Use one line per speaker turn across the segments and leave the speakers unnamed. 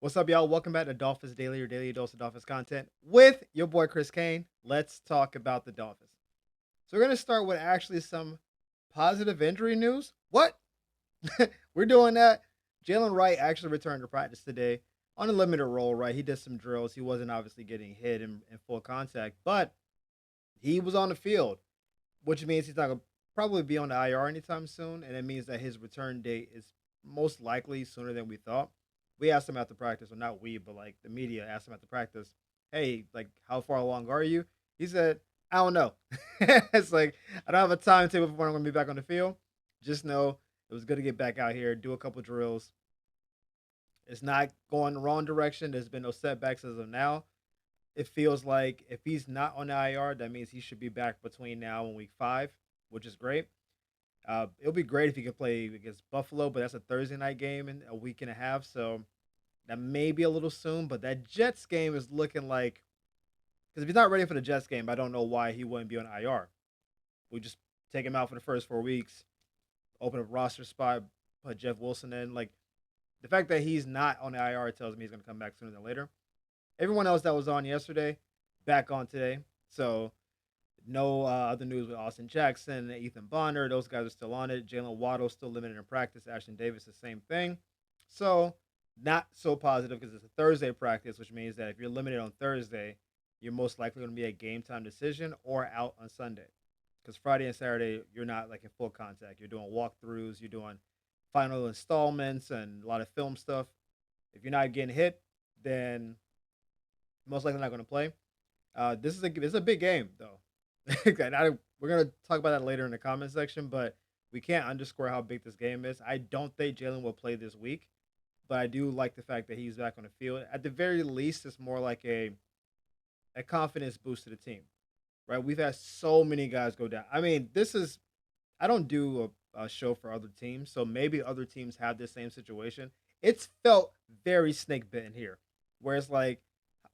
What's up, y'all? Welcome back to Dolphins Daily, your daily dose of Dolphins content with your boy Chris Kane. Let's talk about the Dolphins. So we're gonna start with actually some positive injury news. What? We're doing that. Jalen Wright actually returned to practice today on a limited role, right? He did some drills. He wasn't obviously getting hit in full contact, but he was on the field, which means he's not gonna probably be on the IR anytime soon, and it means that his return date is most likely sooner than we thought. We asked him after practice, or not we, but like the media asked him after practice, "Hey, like how far along are you?" He said, "I don't know." It's like I don't have a timetable for when I'm gonna be back on the field. Just know it was good to get back out here, do a couple drills. It's not going the wrong direction. There's been no setbacks as of now. It feels like if he's not on the IR, that means he should be back between now and week 5, which is great. It'll be great if he could play against Buffalo, but that's a Thursday night game in a week and a half, so that may be a little soon. But that Jets game is looking like because if he's not ready for the Jets game, I don't know why he wouldn't be on IR. We just take him out for the first 4 weeks, open a roster spot, put Jeff Wilson in. Like the fact that he's not on the IR tells me he's going to come back sooner than later. Everyone else that was on yesterday, back on today. So no other news with Austin Jackson, Ethan Bonner. Those guys are still on it. Jalen Waddle still limited in practice. Ashton Davis, the same thing. So not so positive because it's a Thursday practice, which means that if you're limited on Thursday, you're most likely going to be a game time decision or out on Sunday. Because Friday and Saturday, you're not like in full contact. You're doing walkthroughs, you're doing final installments, and a lot of film stuff. If you're not getting hit, then most likely not going to play. This is a big game though. We're gonna talk about that later in the comment section, but we can't underscore how big this game is. I don't think Jalen will play this week, but I do like the fact that he's back on the field. At the very least, it's more like a confidence boost to the team, right? We've had so many guys go down. I mean, this is I don't do a show for other teams, so maybe other teams have the same situation. It's felt very snake bitten here, where it's like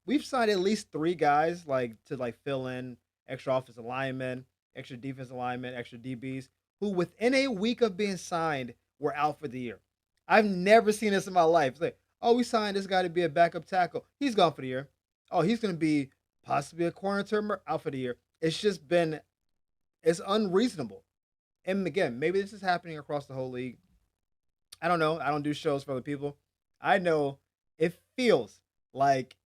we've signed at least 3 guys like to like fill in extra offensive linemen, extra defensive linemen, extra DBs, who within a week of being signed were out for the year. I've never seen this in my life. It's like, oh, we signed this guy to be a backup tackle. He's gone for the year. Oh, he's going to be possibly a corner termer out for the year. It's just been, it's unreasonable. And again, maybe this is happening across the whole league. I don't know. I don't do shows for other people. I know it feels like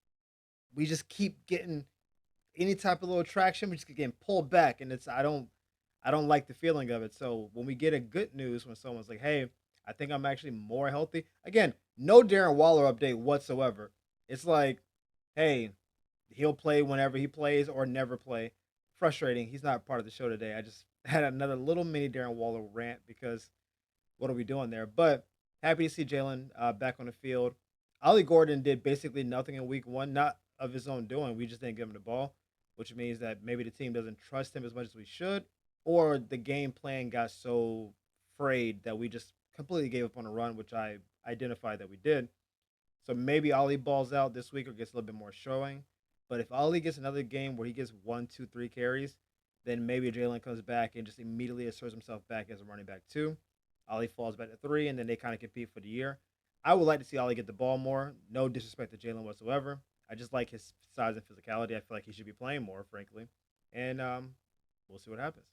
we just keep getting any type of little traction, we just keep getting pulled back, and I don't like the feeling of it. So when we get a good news, when someone's like, "Hey, I think I'm actually more healthy," again, no Darren Waller update whatsoever. It's like, "Hey, he'll play whenever he plays or never play." Frustrating. He's not part of the show today. I just had another little mini Darren Waller rant because what are we doing there? But happy to see Jalen back on the field. Ollie Gordon did basically nothing in week 1, not of his own doing. We just didn't give him the ball, which means that maybe the team doesn't trust him as much as we should, or the game plan got so frayed that we just completely gave up on a run, which I identified that we did. So maybe Ollie balls out this week or gets a little bit more showing. But if Ollie gets another game where he gets 1, 2, 3 carries, then maybe Jalen comes back and just immediately asserts himself back as a running back too. Ollie falls back to 3, and then they kind of compete for the year. I would like to see Ollie get the ball more. No disrespect to Jalen whatsoever. I just like his size and physicality. I feel like he should be playing more, frankly. And we'll see what happens.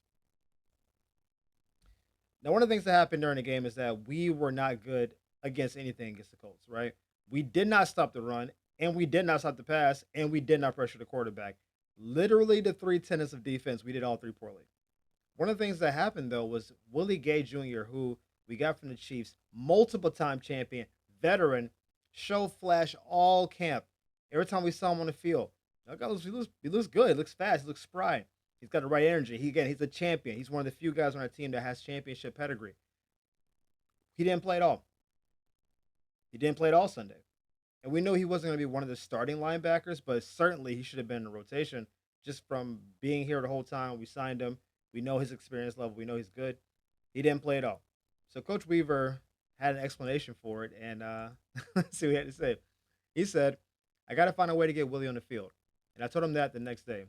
Now, one of the things that happened during the game is that we were not good against anything against the Colts, right? We did not stop the run, and we did not stop the pass, and we did not pressure the quarterback. Literally, the 3 tenets of defense, we did all 3 poorly. One of the things that happened though was Willie Gay Jr., who we got from the Chiefs, multiple time champion, veteran, show flash all camp. Every time we saw him on the field, he looks good. He looks fast. He looks spry. He's got the right energy. He's a champion. He's one of the few guys on our team that has championship pedigree. He didn't play at all. He didn't play at all Sunday. And we knew he wasn't going to be one of the starting linebackers, but certainly he should have been in the rotation just from being here the whole time. We signed him. We know his experience level. We know he's good. He didn't play at all. So Coach Weaver had an explanation for it, and let's see what he had to say. He said, "I got to find a way to get Willie on the field." And I told him that the next day.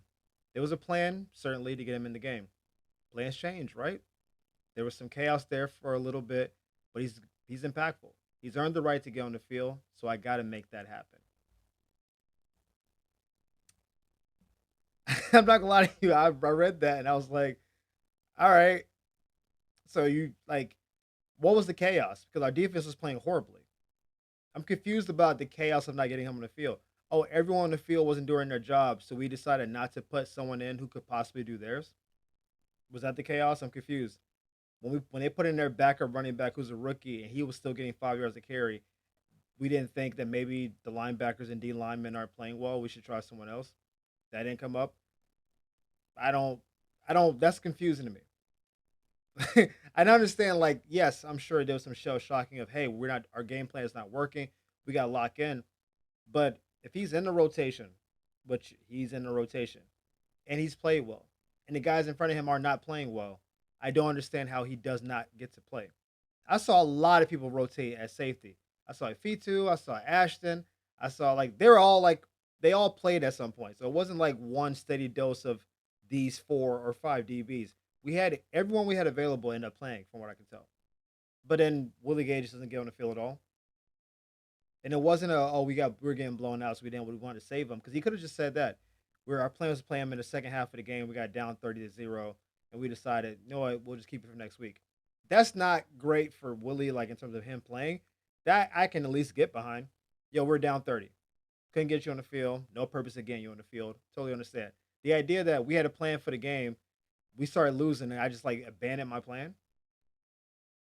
There was a plan, certainly, to get him in the game. Plans change, right? There was some chaos there for a little bit, but he's impactful. He's earned the right to get on the field, so I got to make that happen. I'm not gonna lie to you. I read that and I was like, all right. So you like, what was the chaos? Because our defense was playing horribly. I'm confused about the chaos of not getting him on the field. Oh, everyone on the field wasn't doing their job, so we decided not to put someone in who could possibly do theirs. Was that the chaos? I'm confused. When they put in their backup running back who's a rookie and he was still getting 5 yards of carry, we didn't think that maybe the linebackers and D linemen aren't playing well. We should try someone else. That didn't come up. I don't. I don't. That's confusing to me. I don't understand. Like, yes, I'm sure there was some shell shocking of, hey, we're not. Our game plan is not working. We got to lock in. But if he's in the rotation, which he's in the rotation, and he's played well, and the guys in front of him are not playing well, I don't understand how he does not get to play. I saw a lot of people rotate at safety. I saw Fitu, I saw Ashton, I saw like they were all like they all played at some point. So it wasn't like one steady dose of these 4 or 5 DBs. We had everyone we had available end up playing, from what I can tell. But then Willie Gage doesn't get on the field at all. And it wasn't a we're getting blown out, so we wanted to save him because he could have just said that. Where our plan was to play him in the second half of the game, we got down 30-0, and we decided, you know what, we'll just keep it for next week. That's not great for Willie, like in terms of him playing. That I can at least get behind. Yo, we're down 30. Couldn't get you on the field. No purpose of getting you on the field. Totally understand. The idea that we had a plan for the game, we started losing, and I just like abandoned my plan.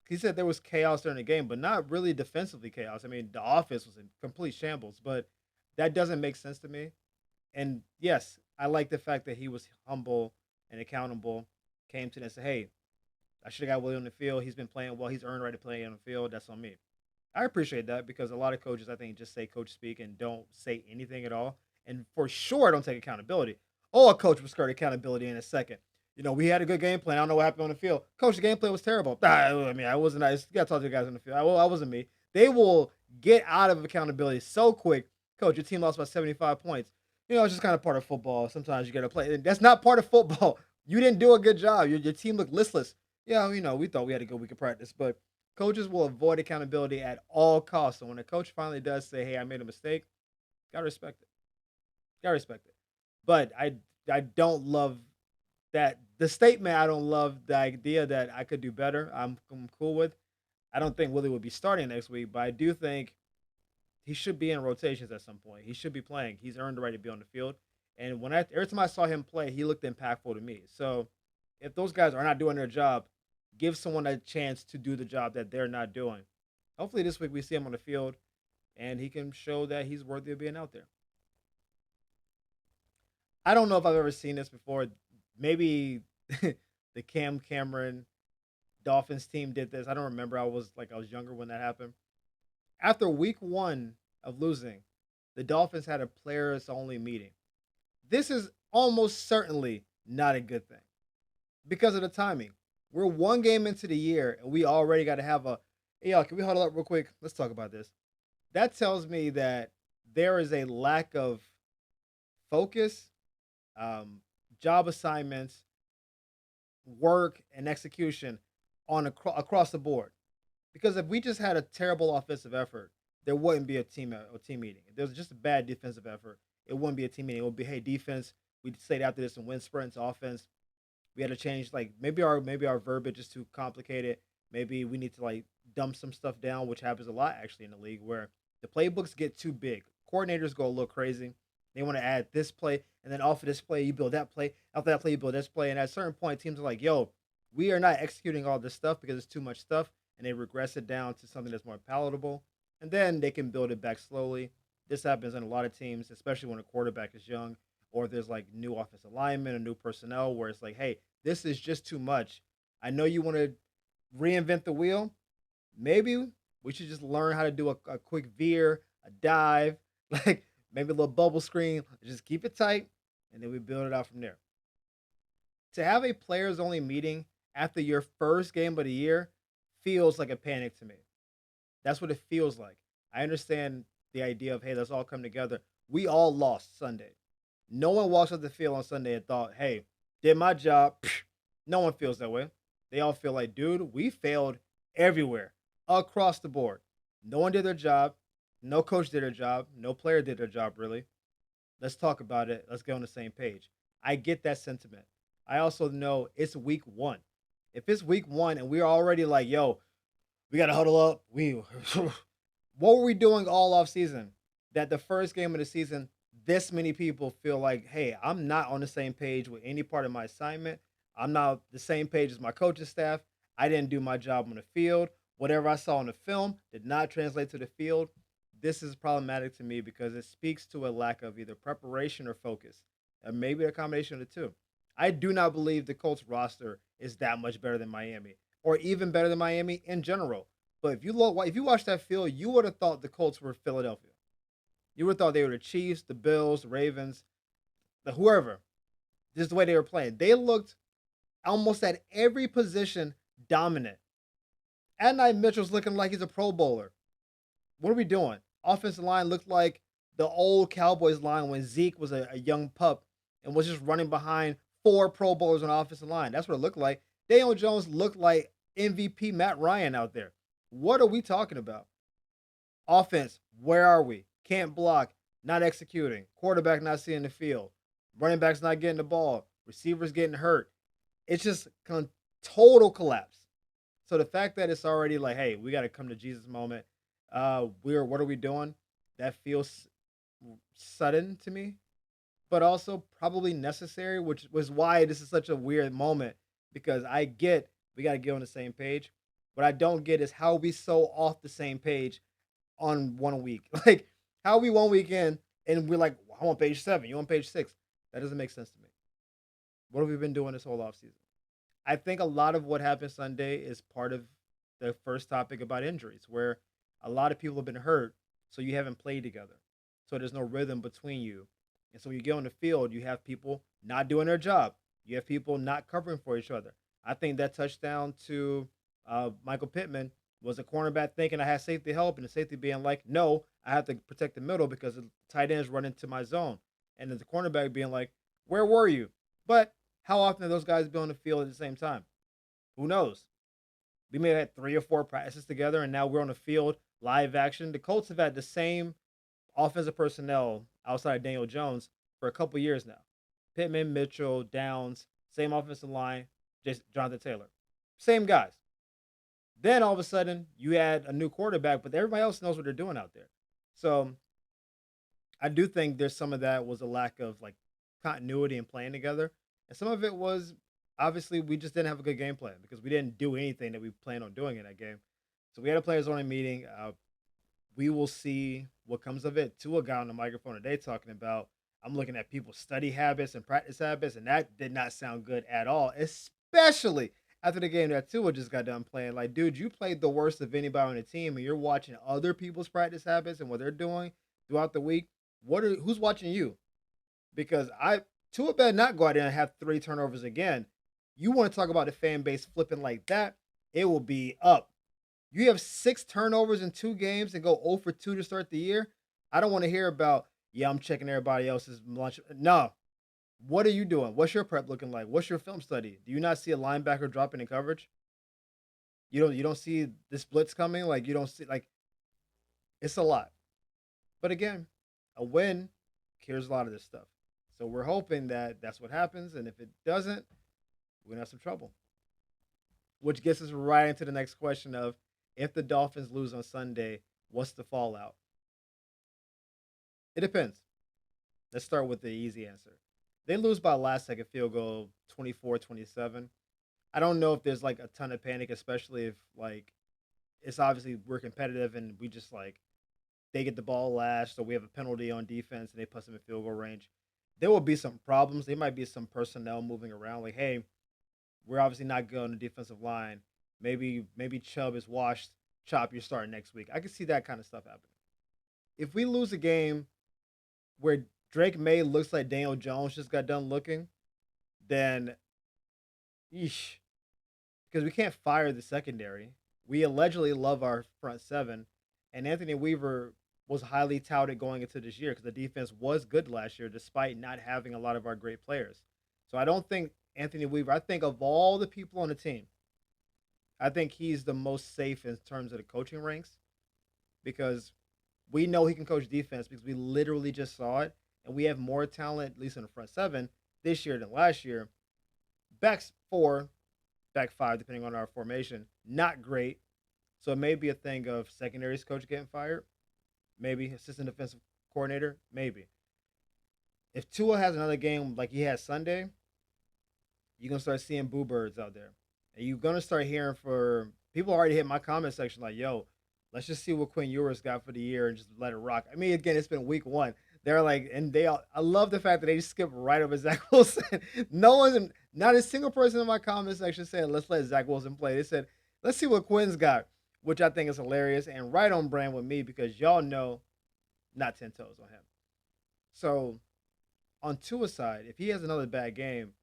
He said there was chaos during the game, but not really defensively chaos. I mean, the offense was in complete shambles, but that doesn't make sense to me. And yes, I like the fact that he was humble and accountable. Came to them and said, "Hey, I should have got Willie on the field. He's been playing well. He's earned the right to play on the field. That's on me." I appreciate that because a lot of coaches, I think, just say coach speak and don't say anything at all. And for sure, don't take accountability. Oh, a coach will skirt accountability in a second. You know, we had a good game plan. I don't know what happened on the field. Coach, the game plan was terrible. I mean, I wasn't nice. You got to talk to the guys on the field. I wasn't me. They will get out of accountability so quick. Coach, your team lost by 75 points. You know, it's just kind of part of football. Sometimes you got to play. That's not part of football. You didn't do a good job. Your team looked listless. Yeah, you know, we thought we had a good week of practice, but coaches will avoid accountability at all costs. So when a coach finally does say, "Hey, I made a mistake," gotta respect it. Gotta respect it. But I don't love that the statement. I don't love the idea that I could do better. I'm cool with. I don't think Willie would be starting next week, but I do think he should be in rotations at some point. He should be playing. He's earned the right to be on the field. And every time I saw him play, he looked impactful to me. So if those guys are not doing their job, give someone a chance to do the job that they're not doing. Hopefully this week we see him on the field and he can show that he's worthy of being out there. I don't know if I've ever seen this before. Maybe the Cam Cameron Dolphins team did this. I don't remember. I was younger when that happened. After week 1 of losing, the Dolphins had a players only meeting. This is almost certainly not a good thing because of the timing. We're one game into the year and we already got to have a, hey, y'all, can we huddle up real quick? Let's talk about this. That tells me that there is a lack of focus, um, job assignments, work, and execution across the board. Because if we just had a terrible offensive effort, there wouldn't be a team meeting. If there's just a bad defensive effort, it wouldn't be a team meeting. It would be, hey, defense, we stayed after this and win sprints. Offense, we had to change, like maybe our verbiage is too complicated. Maybe we need to like dump some stuff down, which happens a lot actually in the league where the playbooks get too big. Coordinators go a little crazy. They want to add this play, and then off of this play, you build that play. After that play, you build this play. And at a certain point, teams are like, yo, we are not executing all this stuff because it's too much stuff. And they regress it down to something that's more palatable. And then they can build it back slowly. This happens in a lot of teams, especially when a quarterback is young or there's like new offensive alignment or new personnel where it's like, hey, this is just too much. I know you want to reinvent the wheel. Maybe we should just learn how to do a quick veer, a dive, like maybe a little bubble screen. Just keep it tight, and then we build it out from there. To have a players only meeting after your first game of the year feels like a panic to me. That's what it feels like. I understand the idea of, hey, let's all come together. We all lost Sunday. No one walks off the field on Sunday and thought, hey, did my job. No one feels that way. They all feel like, dude, we failed everywhere, across the board. No one did their job. No coach did their job. No player did their job, really. Let's talk about it. Let's get on the same page. I get that sentiment. I also know it's week one. If it's week one and we're already like, yo, we got to huddle up. What were we doing all off season? That the first game of the season, this many people feel like, hey, I'm not on the same page with any part of my assignment. I'm not the same page as my coaching staff. I didn't do my job on the field. Whatever I saw on the film did not translate to the field. This is problematic to me because it speaks to a lack of either preparation or focus, and maybe a combination of the two. I do not believe the Colts roster is that much better than Miami, or even better than Miami in general. But if you watch that field, you would have thought the Colts were Philadelphia. You would have thought they were the Chiefs, the Bills, the Ravens, the whoever. This is the way they were playing. They looked almost at every position dominant. Adonai Mitchell's looking like he's a Pro Bowler. What are we doing? Offensive line looked like the old Cowboys line when Zeke was a young pup and was just running behind four Pro Bowlers on the offensive line. That's what it looked like. Daniel Jones looked like MVP Matt Ryan out there. What are we talking about? Offense, where are we? Can't block, not executing, quarterback not seeing the field, running backs not getting the ball, receivers getting hurt. It's just total collapse. So the fact that it's already like, hey, we got to come to Jesus moment. What are we doing? That feels sudden to me, but also probably necessary, which was why this is such a weird moment because I get we got to get on the same page. What I don't get is how we so off the same page on one week. Like how we one weekend and we're like, I'm on page 7, you on page 6. That doesn't make sense to me. What have we been doing this whole offseason? I think a lot of what happened Sunday is part of the first topic about injuries, where a lot of people have been hurt, so you haven't played together. So there's no rhythm between you. And so when you get on the field, you have people not doing their job. You have people not covering for each other. I think that touchdown to Michael Pittman was a cornerback thinking I had safety help, and the safety being like, no, I have to protect the middle because the tight ends run into my zone. And then the cornerback being like, where were you? But how often are those guys be on the field at the same time? Who knows? We may have had 3 or 4 practices together, and now we're on the field live action. The Colts have had the same offensive personnel outside of Daniel Jones for a couple years now. Pittman, Mitchell, Downs, same offensive line, just Jonathan Taylor. Same guys. Then all of a sudden, you add a new quarterback, but everybody else knows what they're doing out there. So I do think there's some of that was a lack of like continuity and playing together. And some of it was obviously we just didn't have a good game plan because we didn't do anything that we planned on doing in that game. So we had a players only meeting. We will see what comes of it. Tua got on the microphone today talking about I'm looking at people's study habits and practice habits, and that did not sound good at all, especially after the game that Tua just got done playing. Like, dude, you played the worst of anybody on the team, and you're watching other people's practice habits and what they're doing throughout the week. Who's watching you? Because Tua better not go out there and have 3 turnovers again. You want to talk about the fan base flipping like that? It will be up. You have 6 turnovers in 2 games and go 0 for 2 to start the year. I don't want to hear about, yeah, I'm checking everybody else's lunch. No. What are you doing? What's your prep looking like? What's your film study? Do you not see a linebacker dropping in coverage? You don't see this blitz coming? Like you don't see like it's a lot. But again, a win cures a lot of this stuff. So we're hoping that that's what happens, and if it doesn't, we're gonna have some trouble. Which gets us right into the next question of if the Dolphins lose on Sunday, what's the fallout? It depends. Let's start with the easy answer. They lose by a last second field goal 24-27. I don't know if there's like a ton of panic, especially if like it's obviously we're competitive and we just like they get the ball last, so we have a penalty on defense and they put them in field goal range. There will be some problems. There might be some personnel moving around. Like, hey, we're obviously not good on the defensive line. Maybe Chubb is washed. Chop, you're starting next week. I can see that kind of stuff happening. If we lose a game where Drake May looks like Daniel Jones just got done looking, then yeesh. Because we can't fire the secondary. We allegedly love our front seven, and Anthony Weaver was highly touted going into this year because the defense was good last year despite not having a lot of our great players. So I don't think Anthony Weaver, I think of all the people on the team, I think he's the most safe in terms of the coaching ranks. because we know he can coach defense because we literally just saw it, and we have more talent, at least in the front seven, this year than last year. Back four, back five, depending on our formation, not great. So it may be a thing of secondaries coach getting fired, maybe assistant defensive coordinator, maybe. If Tua has another game like he had Sunday, you're gonna start seeing boo birds out there, and you're gonna start hearing for people already hit my comment section like, "Yo, let's just see what Quinn Ewers got for the year and just let it rock." I mean, again, it's been week one. They're like, and they all, I love the fact that they just skip right over Zach Wilson. No one's, not a single person in my comment section said, "Let's let Zach Wilson play." They said, "Let's see what Quinn's got," which I think is hilarious and right on brand with me because y'all know not 10 toes on him. So on Tua's side, if he has another bad game,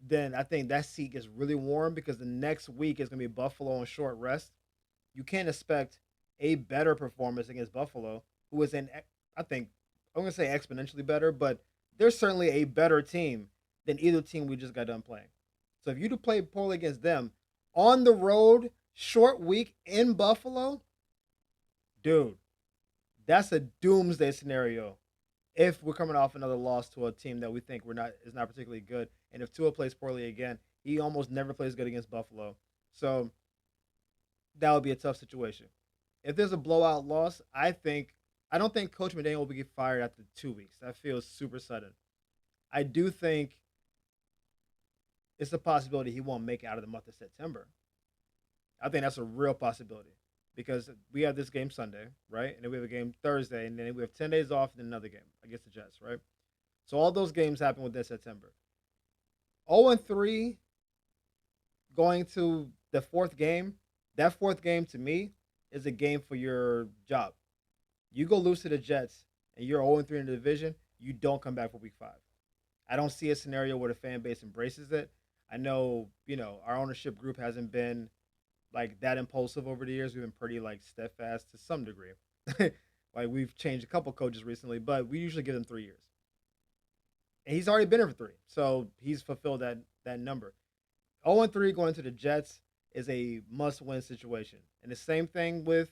then I think that seat gets really warm because the next week is going to be Buffalo on short rest. You can't expect a better performance against Buffalo, who is in, I think, I'm going to say exponentially better, but they're certainly a better team than either team we just got done playing. So if you to play poorly against them on the road, short week in Buffalo, dude, that's a doomsday scenario if we're coming off another loss to a team that we think we're not is not particularly good, and if Tua plays poorly again, he almost never plays good against Buffalo. So that would be a tough situation. If there's a blowout loss, I don't think Coach McDaniel will get fired after 2 weeks. That feels super sudden. I do think it's a possibility he won't make it out of the month of September. I think that's a real possibility because we have this game Sunday, right? And then we have a game Thursday, and then we have 10 days off and then another game against the Jets, right? So all those games happen within September. 0-3 going to the fourth game. That fourth game to me is a game for your job. You go lose to the Jets and you're 0-3 in the division, you don't come back for week five. I don't see a scenario where the fan base embraces it. I know, our ownership group hasn't been like that impulsive over the years. We've been pretty like steadfast to some degree. Like we've changed a couple coaches recently, but we usually give them 3 years. And he's already been here for three. So he's fulfilled that number. 0-3 going to the Jets is a must win situation. And the same thing with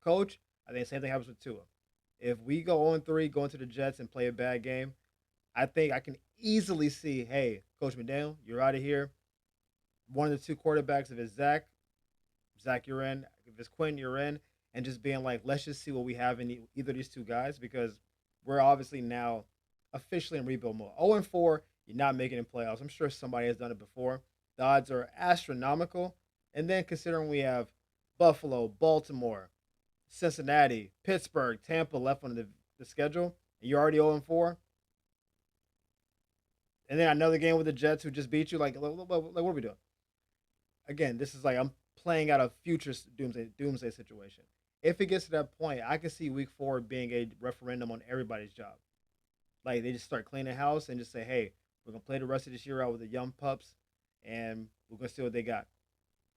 coach. I think the same thing happens with Tua. If we go 0-3 going to the Jets and play a bad game, I think I can easily see, hey, Coach McDaniel, you're out of here. One of the two quarterbacks, if it's Zach, you're in. If it's Quinn, you're in. And just being like, let's just see what we have in either of these two guys because we're obviously now officially in rebuild mode. 0-4, you're not making it in playoffs. I'm sure somebody has done it before. The odds are astronomical. And then considering we have Buffalo, Baltimore, Cincinnati, Pittsburgh, Tampa left on the schedule, and you're already 0-4, and then another game with the Jets who just beat you, what are we doing? Again, this is like I'm playing out a future doomsday situation. If it gets to that point, I can see week four being a referendum on everybody's job. Like they just start cleaning house and just say, hey, we're gonna play the rest of this year out with the young pups, and we're gonna see what they got.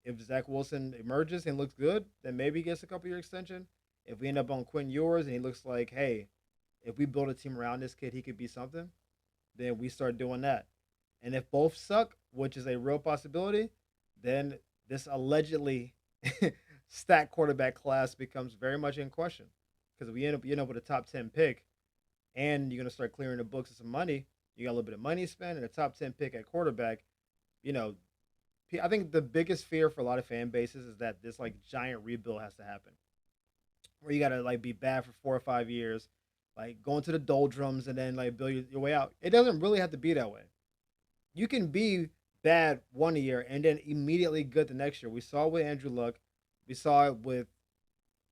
If Zach Wilson emerges and looks good, then maybe he gets a couple year extension. If we end up on Quinn Ewers and he looks like, hey, if we build a team around this kid, he could be something, then we start doing that. And if both suck, which is a real possibility, then this allegedly stacked quarterback class becomes very much in question. Because if we end up with a top 10 pick and you're going to start clearing the books of some money, you got a little bit of money to spend and a top 10 pick at quarterback, you know, I think the biggest fear for a lot of fan bases is that this like giant rebuild has to happen, where you got to like be bad for 4 or 5 years, like going to the doldrums and then like build your way out. It doesn't really have to be that way. You can be bad 1 year and then immediately good the next year. We saw it with Andrew Luck. We saw it with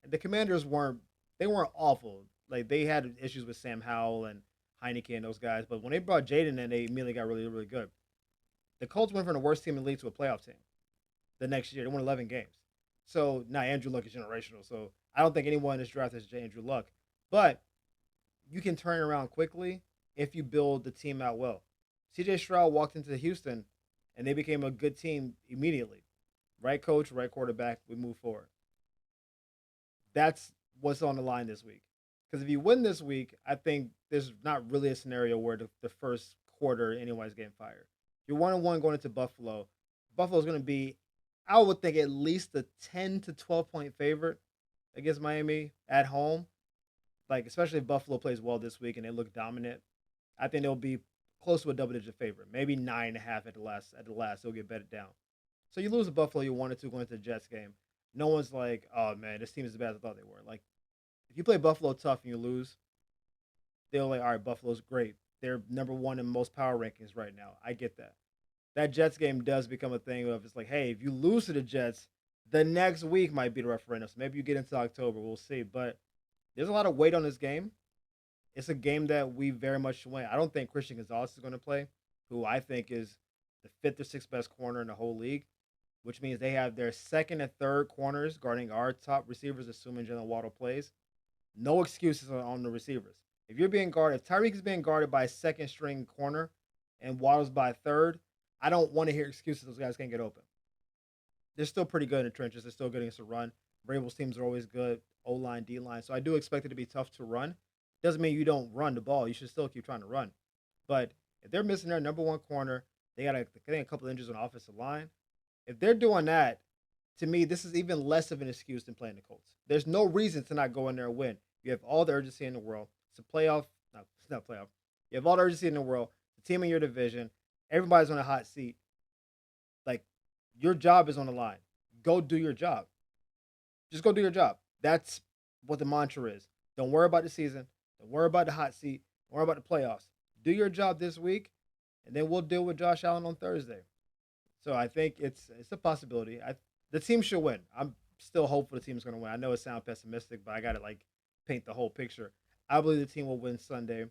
the Commanders. Weren't awful. Like they had issues with Sam Howell and Heineke and those guys, but when they brought Jaden in, they immediately got really really good. The Colts went from the worst team in the league to a playoff team the next year. They won 11 games. So now Andrew Luck is generational. So I don't think anyone in this draft is Andrew Luck. But you can turn it around quickly if you build the team out well. CJ Stroud walked into Houston and they became a good team immediately. Right coach, right quarterback, we move forward. That's what's on the line this week. Because if you win this week, I think there's not really a scenario where the first quarter anyone's getting fired. You're 1-1 going into Buffalo. Buffalo's going to be, I would think, at least a 10 to 12 point favorite. against Miami at home. Like, especially if Buffalo plays well this week and they look dominant, I think they'll be close to a double-digit favorite. Maybe 9.5 at the last. At the last, they'll get betted down. So you lose to Buffalo, you wanted to going into the Jets game. No one's like, oh man, this team is as bad as I thought they were. Like, if you play Buffalo tough and you lose, they're like, all right, Buffalo's great. They're number one in most power rankings right now. I get that. That Jets game does become a thing of it's like, hey, if you lose to the Jets, the next week might be the referendum. So maybe you get into October. We'll see. But there's a lot of weight on this game. It's a game that we very much win. I don't think Christian Gonzalez is going to play, who I think is the fifth or sixth best corner in the whole league, which means they have their second and third corners guarding our top receivers, assuming Jalen Waddle plays. No excuses on the receivers. If you're being guarded, if Tyreek is being guarded by a second string corner and Waddle's by a third, I don't want to hear excuses those guys can't get open. They're still pretty good in the trenches. They're still good against the run. Vrabel's teams are always good, O line, D line. So I do expect it to be tough to run. Doesn't mean you don't run the ball. You should still keep trying to run. But if they're missing their number one corner, they got a couple of injuries on the offensive line. If they're doing that, to me, this is even less of an excuse than playing the Colts. There's no reason to not go in there and win. You have all the urgency in the world. It's a playoff. No, it's not playoff. You have all the urgency in the world. The team in your division. Everybody's on a hot seat. Like, your job is on the line. Go do your job. Just go do your job. That's what the mantra is. Don't worry about the season. Don't worry about the hot seat. Don't worry about the playoffs. Do your job this week, and then we'll deal with Josh Allen on Thursday. So I think it's a possibility. The team should win. I'm still hopeful the team's going to win. I know it sounds pessimistic, but I got to like paint the whole picture. I believe the team will win Sunday.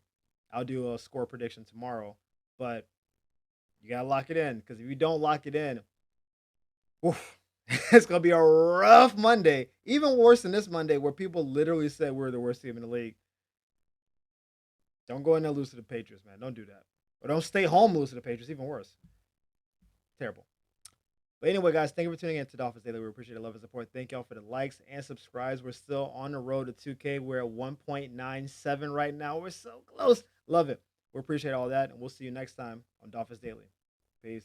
I'll do a score prediction tomorrow, but you got to lock it in because if you don't lock it in, oof, it's going to be a rough Monday. Even worse than this Monday where people literally said we're the worst team in the league. Don't go in there and lose to the Patriots, man. Don't do that. Or don't stay home and lose to the Patriots. Even worse. Terrible. But anyway, guys, thank you for tuning in to Dolphins Daily. We appreciate the love and support. Thank y'all for the likes and subscribes. We're still on the road to 2K. We're at 1.97 right now. We're so close. Love it. We appreciate all that, and we'll see you next time on Dolphins Daily. Peace.